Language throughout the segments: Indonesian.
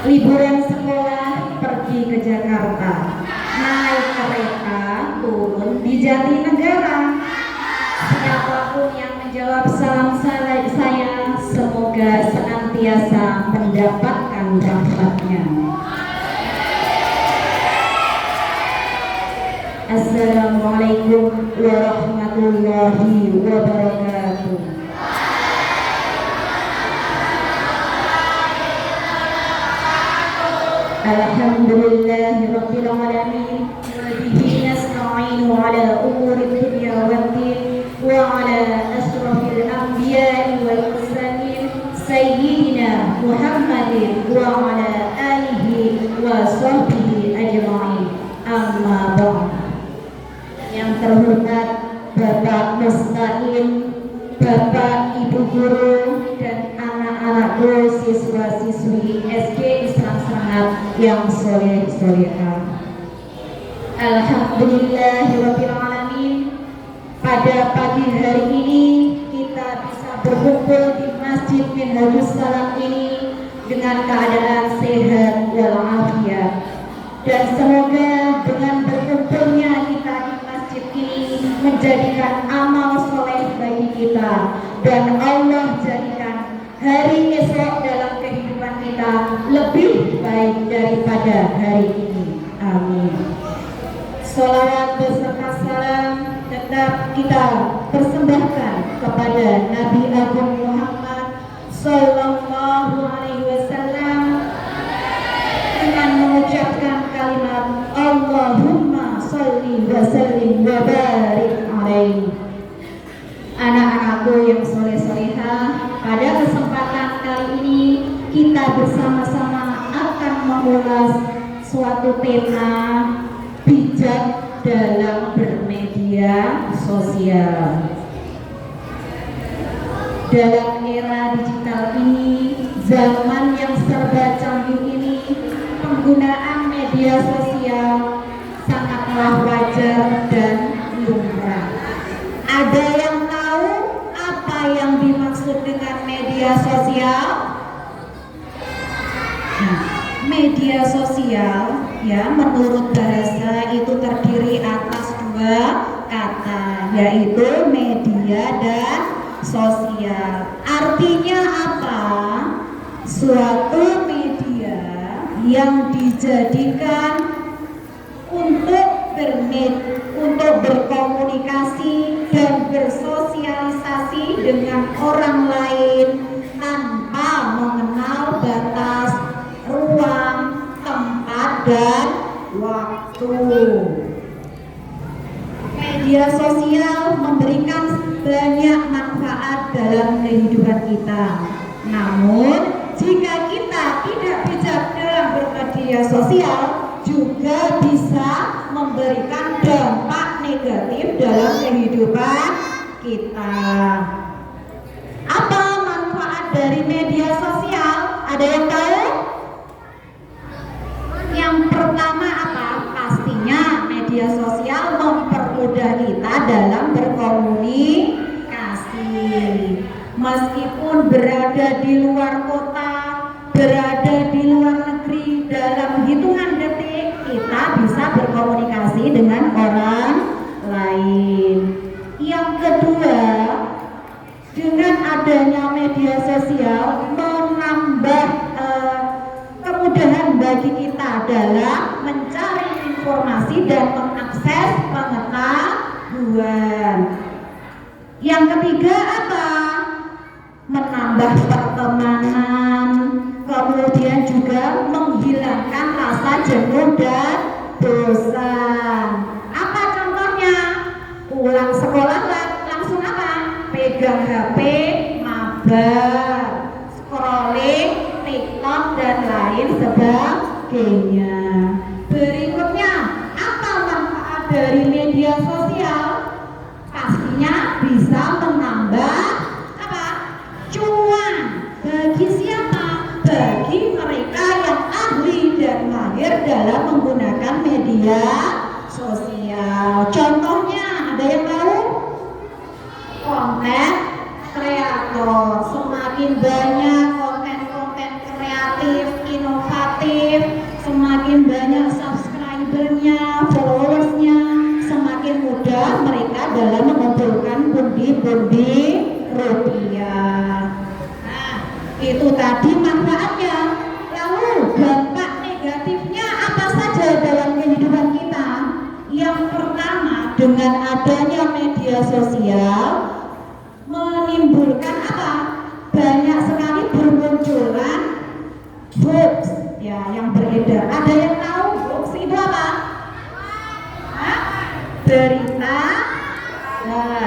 Liburan sekolah pergi ke Jakarta, naik kereta turun di Jatinegara. Siapapun yang menjawab salam saya, semoga senantiasa mendapatkan rahmatnya. Assalamualaikum warahmatullahi wabarakatuh. Alhamdulillahirabbil alamin wa bihi nasta'inu ala umuri dunya waddin wa ala asrafil anbiya'i wal mursalin sayyidina Muhammadin wa ala alihi wa sahbihi ajma'in. Amma ba'd. Yang terhormat Bapak Mustaqim, Bapak Ibu Guru dan anak-anakku siswa-siswi SD Islam Semangat yang soleh-solehah. Alhamdulillahirabbil alamin. Pada pagi hari ini kita bisa berkumpul di Masjid Minhajus Salam ini dengan keadaan sehat walafiat. Dan semoga dengan berkumpulnya kita di masjid ini menjadikan amal soleh bagi kita, dan Allah jadikan hari esok dalam kehidupan kita lebih baik daripada hari ini. Amin. Sholawat beserta salam tetap kita persembahkan kepada Nabi Agung Muhammad Sallallahu Alaihi Wasallam dengan mengucapkan kalimat Allahumma sholli wa sallim wa barik alaihi. Anak-anakku yang soleh-solehah, pada kesempatan kali ini kita bersama-sama akan mengulas suatu tema bijak dalam bermedia sosial. Dalam era digital ini, zaman yang serba canggih ini, penggunaan media sosial sangatlah wajar dan lumrah. Ada yang tahu apa yang dimaksud dengan media sosial? Nah, media sosial ya menurut bahasa itu terdiri atas dua kata, yaitu media dan sosial. Artinya apa? Suatu media yang dijadikan untuk berkomunikasi dan bersosialisasi dengan orang lain tanpa mengenal batas ruang, tempat, dan waktu. Media sosial memberikan banyak manfaat dalam kehidupan kita. Namun, jika kita tidak bijak dalam bermedia sosial, juga bisa memberikan dampak negatif dalam kehidupan kita. Apa manfaat dari media sosial? Ada yang tahu? Yang pertama apa? Pastinya media sosial mempermudah kita dalam berkomunikasi. Meskipun berada di luar kota, berada di luar negeri, dalam hitungan detik kita bisa berkomunikasi dengan orang lain. Yang kedua, dengan adanya media sosial menambah kemudahan bagi kita dalam mencari informasi dan mengakses pengetahuan. Yang ketiga apa? Menambah pertemanan, kemudian juga menghilangkan rasa jenuh dan bosan. Apa contohnya? Pulang sekolah langsung apa? Pegang HP, mabar, scrolling, TikTok dan lain sebagainya. Berikutnya, apa manfaat dari media sosial? Pastinya bisa menambah apa? Cuan. Bagi siapa? Bagi mereka yang ahli dan mahir dalam menggunakan media sosial. Contohnya, ada yang tahu? Konten kreator. Semakin banyak konten-konten kreatif, inovatif pundi-pundi rupiah. Nah, itu tadi manfaatnya. Lalu dampak negatifnya apa saja dalam kehidupan kita? Yang pertama, dengan adanya media sosial menimbulkan apa? Banyak sekali bermunculan hoax ya yang beredar. Ada yang tahu hoax itu apa? Hah? Berita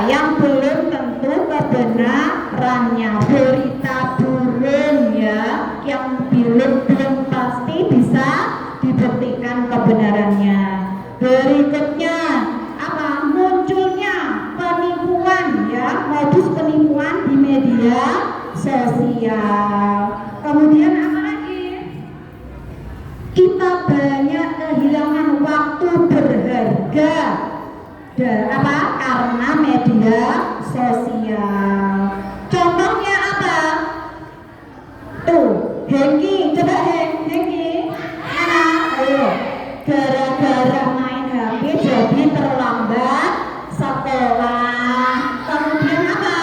yang belum tentu kebenarannya, berita burung ya yang belum pasti bisa dibuktikan kebenarannya. Berikutnya apa? Munculnya penipuan ya, modus penipuan di media sosial. Kemudian apa lagi? Kita banyak kehilangan waktu berharga karena media sosial. Contohnya apa? Tuh, Hengki, coba Hengki. Ayo. Gara-gara main HP jadi terlambat sekolah. Kemudian apa?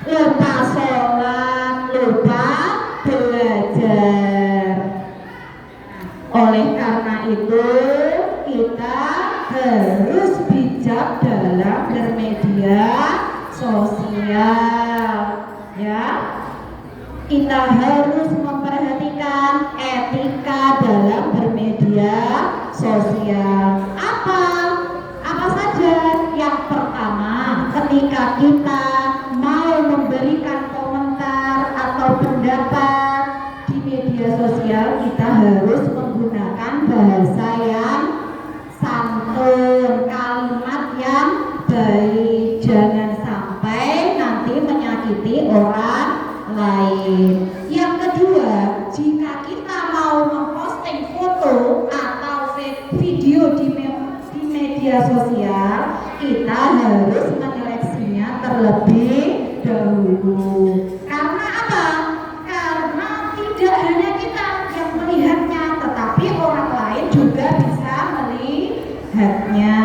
Lupa sholat, lupa belajar. Oleh karena itu kita harus bijak dalam bermedia sosial ya. Kita harus memperhatikan etika dalam bermedia sosial. Apa saja? Yang pertama, ketika kita mau memberikan komentar atau pendapat di media sosial, kita harus menggunakan bahasa yang santun, kalimat yang baik. Jangan sampai nanti menyakiti orang lain. Yang kedua, jika kita mau memposting foto atau video di media sosial, kita harus menyeleksinya terlebih dahulu. Karena apa? Karena tidak hanya kita yang melihatnya, tetapi orang lain juga bisa melihatnya.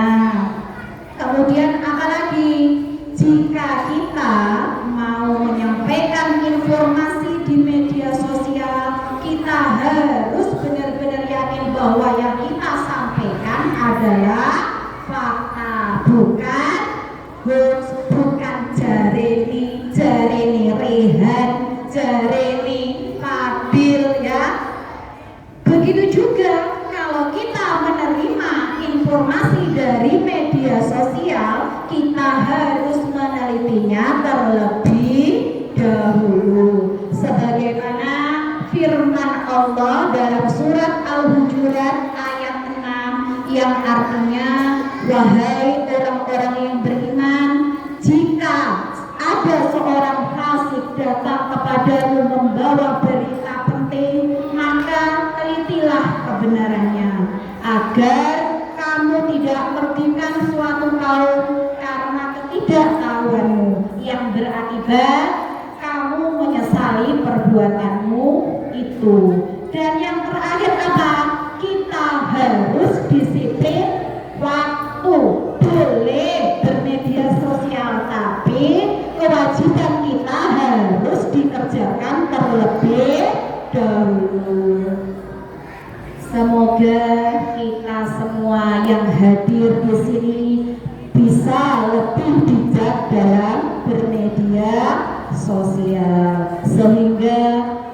Kemudian apalagi? Jika kita mau menyampaikan informasi di media sosial, kita harus benar-benar yakin bahwa yang kita sampaikan adalah fakta, bukan hoax, bukan jareni rehan, jareni Fadil ya. Begitu juga kalau kita menerima informasi dari media sosial, kita harus menelitinya terlebih dahulu. Sebagaimana firman Allah dalam surat Al-Hujurat ayat 6 yang artinya, wahai orang-orang yang beriman, jika ada seorang fasik datang kepadamu membawa berita penting, maka telitilah kebenarannya, agar kamu tidak merugikan suatu kaum karena ketidaktahuanmu yang berakibat kamu menyesali perbuatanmu itu. Dan yang terakhir apa? Kita harus disiplin waktu. Boleh bermedia sosial, tapi kewajiban kita harus dikerjakan terlebih dahulu. Semoga kita semua yang hadir di sini bisa lebih bijak dalam bermedia sosial, sehingga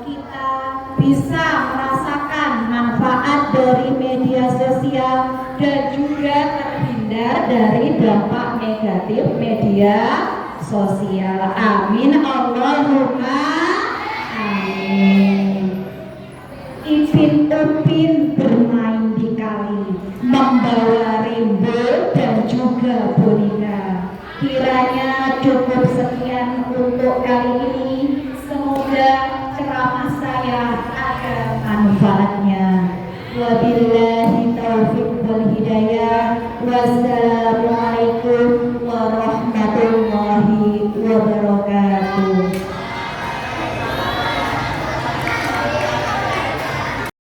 kita bisa merasakan manfaat dari media sosial dan juga terhindar dari dampak negatif media sosial. Amin Allahumma amin. Ipin Upin bermain di kali, membawa rimbo dan juga boneka. Kiranya cukup sekian untuk kali ini. Semoga ceramah saya ada manfaatnya. Wabillahi